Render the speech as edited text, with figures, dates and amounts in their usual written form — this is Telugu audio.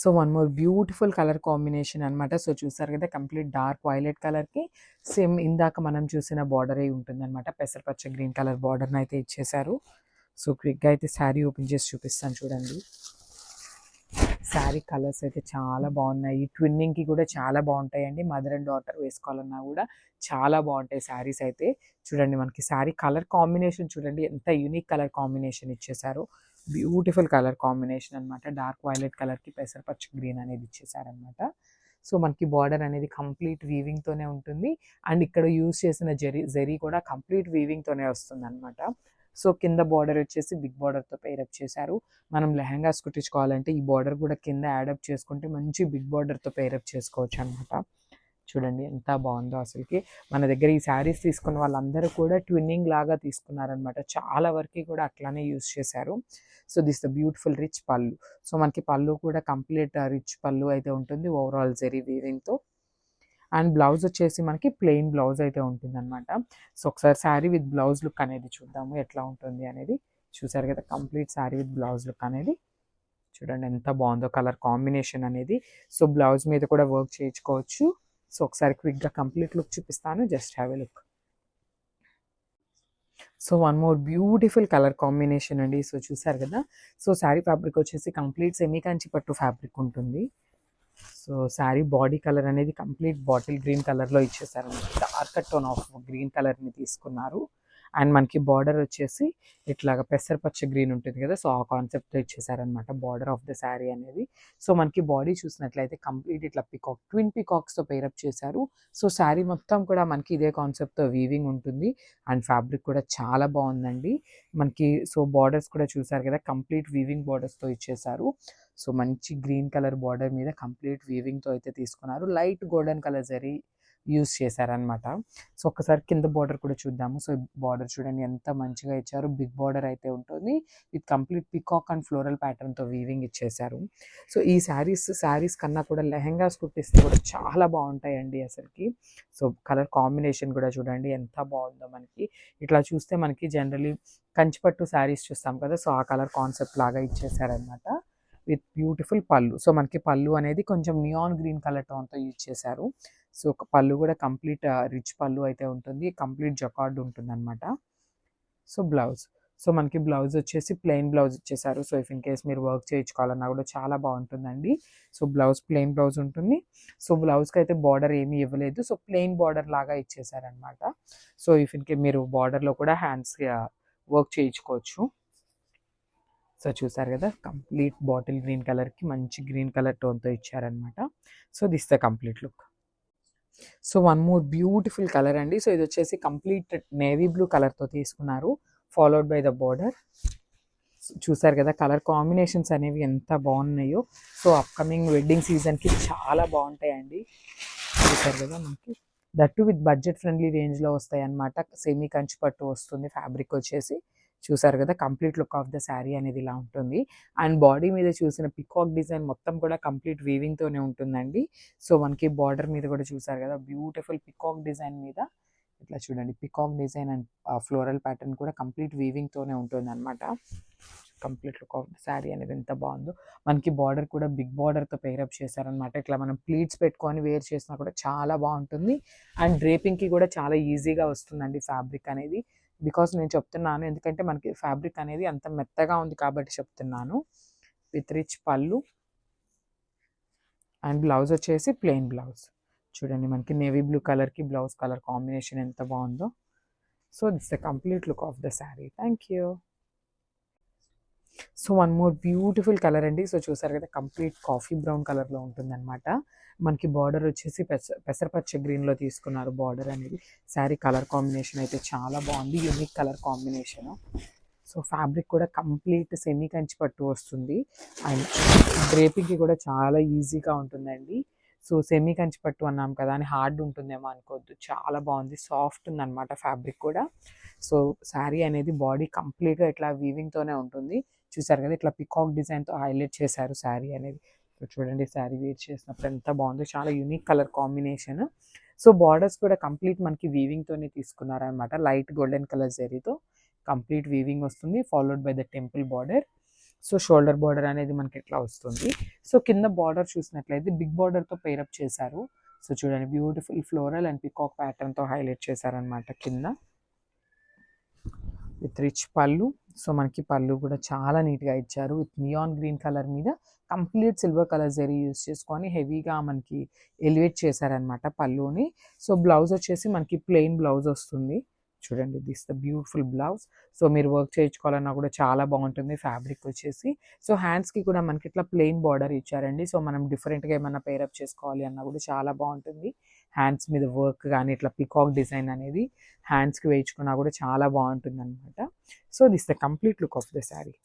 So one more beautiful colour combination అనమాట. సో చూసారు కదా కంప్లీట్ డార్క్ వైలెట్ కలర్కి సేమ్ ఇందాక మనం చూసిన బార్డర్ అయి ఉంటుంది అనమాట. పెసరపచ్చ గ్రీన్ కలర్ బార్డర్ని అయితే ఇచ్చేసారు. సో క్విక్గా అయితే శారీ ఓపెన్ చేసి చూపిస్తాను చూడండి. శారీ కలర్స్ అయితే చాలా బాగున్నాయి. ట్విన్నింగ్కి కూడా చాలా బాగుంటాయండి. మదర్ అండ్ డాటర్ వేసుకోవాలన్నా కూడా చాలా బాగుంటాయి శారీస్ అయితే. చూడండి మనకి శారీ కలర్ కాంబినేషన్ చూడండి ఎంత యూనిక్ కలర్ కాంబినేషన్ ఇచ్చేసారు. బ్యూటిఫుల్ కలర్ కాంబినేషన్ అనమాట. డార్క్ వైలెట్ కలర్కి పెసరపచ్చ గ్రీన్ అనేది ఇచ్చేసారనమాట. సో మనకి బార్డర్ అనేది కంప్లీట్ వీవింగ్తోనే ఉంటుంది. అండ్ ఇక్కడ యూజ్ చేసిన జరీ కూడా కంప్లీట్ వీవింగ్తోనే వస్తుంది అనమాట. సో కింద బార్డర్ వచ్చేసి బిగ్ బార్డర్తో పేరప్ చేశారు. మనం లెహంగాస్ కుట్టించుకోవాలంటే ఈ బార్డర్ కూడా కింద యాడప్ చేసుకుంటే మంచి బిగ్ బార్డర్తో పేరప్ చేసుకోవచ్చు అనమాట. చూడండి ఎంత బాగుందో అసలుకి. మన దగ్గర ఈ శారీస్ తీసుకున్న వాళ్ళందరూ కూడా ట్విన్నింగ్ లాగా తీసుకున్నారనమాట. చాలా వరకు కూడా అట్లానే యూస్ చేశారు. So this the beautiful rich పళ్ళు. సో మనకి పళ్ళు కూడా కంప్లీట్ రిచ్ పళ్ళు అయితే ఉంటుంది ఓవరాల్ జెరీ వీవింగ్తో. అండ్ బ్లౌజ్ వచ్చేసి మనకి ప్లెయిన్ బ్లౌజ్ అయితే ఉంటుంది అనమాట. సో ఒకసారి శారీ విత్ బ్లౌజ్ లుక్ అనేది చూద్దాము ఎట్లా ఉంటుంది అనేది. చూసారు కదా complete sari with blouse look అనేది. చూడండి ఎంత బాగుందో కలర్ కాంబినేషన్ అనేది. సో బ్లౌజ్ మీద కూడా వర్క్ చేయించుకోవచ్చు. సో ఒకసారి క్విక్గా కంప్లీట్ లుక్ చూపిస్తాను. Just have a look. So one more beautiful colour combination అండి. సో చూసారు కదా. సో శారీ ఫ్యాబ్రిక్ వచ్చేసి కంప్లీట్ సెమీ కంచి పట్టు ఫ్యాబ్రిక్ ఉంటుంది. సో శారీ బాడీ కలర్ అనేది కంప్లీట్ బాటిల్ గ్రీన్ కలర్లో ఇచ్చేసారు. డార్క్ టోన్ ఆఫ్ గ్రీన్ కలర్ని తీసుకున్నారు. అండ్ మనకి బార్డర్ వచ్చేసి ఇట్లాగా పెసరపచ్చ గ్రీన్ ఉంటుంది కదా. సో ఆ కాన్సెప్ట్తో ఇచ్చేసారనమాట బార్డర్ ఆఫ్ ద శారీ అనేది. సో మనకి బాడీ చూసినట్లయితే కంప్లీట్ ఇట్లా పికాక్ ట్విన్ పికాక్స్తో పేరప్ చేశారు. సో శారీ మొత్తం కూడా మనకి ఇదే కాన్సెప్ట్తో వీవింగ్ ఉంటుంది. అండ్ ఫ్యాబ్రిక్ కూడా చాలా బాగుందండి మనకి. సో బార్డర్స్ కూడా చూసారు కదా కంప్లీట్ వీవింగ్ బార్డర్స్తో ఇచ్చేసారు. సో మంచి గ్రీన్ కలర్ బార్డర్ మీద కంప్లీట్ వీవింగ్తో అయితే తీసుకున్నారు. Light golden colour zari use చేశారనమాట. సో ఒక్కసారి కింద బార్డర్ కూడా చూద్దాము. సో బార్డర్ చూడండి ఎంత మంచిగా ఇచ్చారు. బిగ్ బార్డర్ అయితే ఉంటుంది with complete peacock and floral ప్యాటర్న్తో వీవింగ్ ఇచ్చేసారు. సో ఈ శారీస్ కన్నా కూడా లెహెంగాస్ కుట్టిస్తే కూడా చాలా బాగుంటాయండి అసలుకి. సో కలర్ కాంబినేషన్ కూడా చూడండి ఎంత బాగుందో మనకి. ఇట్లా చూస్తే మనకి జనరలీ కంచిపట్టు శారీస్ చూస్తాం కదా. సో ఆ కలర్ కాన్సెప్ట్ లాగా ఇచ్చేసారనమాట విత్ బ్యూటిఫుల్ పళ్ళు. సో మనకి పళ్ళు అనేది కొంచెం నియాన్ గ్రీన్ కలర్ టోన్తో యూజ్ చేశారు. సో పళ్ళు కూడా కంప్లీట్ రిచ్ పళ్ళు అయితే ఉంటుంది. కంప్లీట్ జకార్డ్ ఉంటుంది అనమాట. So blouse. సో మనకి బ్లౌజ్ వచ్చేసి ప్లెయిన్ బ్లౌజ్ ఇచ్చేసారు. సో ఇఫ్ ఇన్ కేస్ మీరు వర్క్ చేయించుకోవాలన్నా కూడా చాలా బాగుంటుందండి. సో బ్లౌజ్ ప్లెయిన్ బ్లౌజ్ ఉంటుంది. సో బ్లౌజ్కి అయితే బార్డర్ ఏమీ ఇవ్వలేదు. సో ప్లెయిన్ బార్డర్ లాగా ఇచ్చేసారనమాట. సో ఇఫ్ ఇన్ కేస్ మీరు బార్డర్లో కూడా హ్యాండ్స్ వర్క్ చేయించుకోవచ్చు. సో చూసారు కదా కంప్లీట్ బాటిల్ గ్రీన్ కలర్కి మంచి గ్రీన్ కలర్ టోన్తో ఇచ్చారనమాట. So this the complete look. So one more beautiful colour అండి. సో ఇది వచ్చేసి కంప్లీట్ నేవీ బ్లూ కలర్తో తీసుకున్నారు. Followed by the border. చూసారు కదా కలర్ కాంబినేషన్స్ అనేవి ఎంత బాగున్నాయో. సో అప్కమింగ్ వెడ్డింగ్ సీజన్కి చాలా బాగుంటాయండి. చూసారు కదా మనకి దట్టు విత్ బడ్జెట్ ఫ్రెండ్లీ రేంజ్లో వస్తాయి అన్నమాట. సెమీ కంచి పట్టు వస్తుంది ఫ్యాబ్రిక్ వచ్చేసి. చూసారు కదా complete look of the sari అనేది ఇలా ఉంటుంది. అండ్ బాడీ మీద చూసిన పికాక్ డిజైన్ మొత్తం కూడా కంప్లీట్ వీవింగ్తోనే ఉంటుందండి. సో మనకి బార్డర్ మీద కూడా చూసారు కదా బ్యూటిఫుల్ పికాక్ డిజైన్ మీద ఇట్లా చూడండి peacock design and floral pattern కూడా కంప్లీట్ వీవింగ్తోనే ఉంటుంది అనమాట. Complete look of the sari అనేది ఎంత బాగుందో. మనకి బార్డర్ కూడా బిగ్ బార్డర్తో పేరప్ చేశారనమాట. ఇట్లా మనం ప్లీట్స్ పెట్టుకొని వేర్ చేసినా కూడా చాలా బాగుంటుంది. అండ్ డ్రేపింగ్కి కూడా చాలా ఈజీగా వస్తుందండి ఫ్యాబ్రిక్ అనేది. బికాస్ నేను చెప్తున్నాను ఎందుకంటే మనకి ఫ్యాబ్రిక్ అనేది అంత మెత్తగా ఉంది కాబట్టి చెప్తున్నాను. విత్ రిచ్ పళ్ళు అండ్ బ్లౌజ్ వచ్చేసి ప్లెయిన్ బ్లౌజ్. చూడండి మనకి నేవీ బ్లూ కలర్కి బ్లౌజ్ కలర్ కాంబినేషన్ ఎంత బాగుందో. So this the complete look of the sari. Thank you. So one more beautiful colour అండి. సో చూసారు కదా కంప్లీట్ కాఫీ బ్రౌన్ కలర్లో ఉంటుందన్నమాట. మనకి బార్డర్ వచ్చేసి పెసరపచ్చ గ్రీన్లో తీసుకున్నారు బార్డర్ అనేది. శారీ కలర్ కాంబినేషన్ అయితే చాలా బాగుంది. Unique colour combination. So fabric కూడా కంప్లీట్ సెమీ కంచి పట్టు వస్తుంది. అండ్ డ్రేపింగ్కి కూడా చాలా ఈజీగా ఉంటుందండి. సో సెమీ కంచి పట్టు అన్నాం కదా అని హార్డ్ ఉంటుందేమో అనుకోవద్దు. చాలా బాగుంది. సాఫ్ట్ ఉందన్నమాట ఫ్యాబ్రిక్ కూడా. సో శారీ అనేది బాడీ కంప్లీట్గా ఇట్లా వీవింగ్తోనే ఉంటుంది. చూసారు కదా ఇట్లా పికాక్ డిజైన్తో హైలైట్ చేశారు శారీ అనేది. సో చూడండి శారీ వేర్ చేసినప్పుడు ఎంత బాగుందో. చాలా unique colour combination. So borders కూడా కంప్లీట్ మనకి వీవింగ్తోనే తీసుకున్నారనమాట. లైట్ గోల్డెన్ కలర్ జరీతో కంప్లీట్ వీవింగ్ వస్తుంది. Followed by the temple border. So shoulder border అనేది మనకి ఇట్లా వస్తుంది. సో కింద బార్డర్ చూసినట్లయితే బిగ్ బార్డర్తో పేరప్ చేశారు. సో చూడండి బ్యూటిఫుల్ ఫ్లోరల్ అండ్ పికాక్ ప్యాటర్న్తో హైలైట్ చేశారనమాట కింద విత్ రిచ్ పళ్ళు. సో మనకి పళ్ళు కూడా చాలా నీట్గా ఇచ్చారు విత్ నియాన్ గ్రీన్ కలర్ మీద complete silver colour zari use చేసుకొని హెవీగా మనకి ఎలివేట్ చేశారనమాట పళ్ళుని. సో బ్లౌజ్ వచ్చేసి మనకి ప్లెయిన్ బ్లౌజ్ వస్తుంది. చూడండి this the beautiful blouse. So మీరు వర్క్ చేయించుకోవాలన్నా కూడా చాలా బాగుంటుంది ఫ్యాబ్రిక్ వచ్చేసి. సో హ్యాండ్స్కి కూడా మనకి ఇట్లా ప్లెయిన్ బార్డర్ ఇచ్చారండి. సో మనం డిఫరెంట్గా ఏమన్నా పేరప్ చేసుకోవాలి అన్నా కూడా చాలా బాగుంటుంది. హ్యాండ్స్ మీద వర్క్ కానీ ఇట్లా పికాక్ డిజైన్ అనేది హ్యాండ్స్కి వేయించుకున్నా కూడా చాలా బాగుంటుంది అనమాట. So this the complete look of the sari.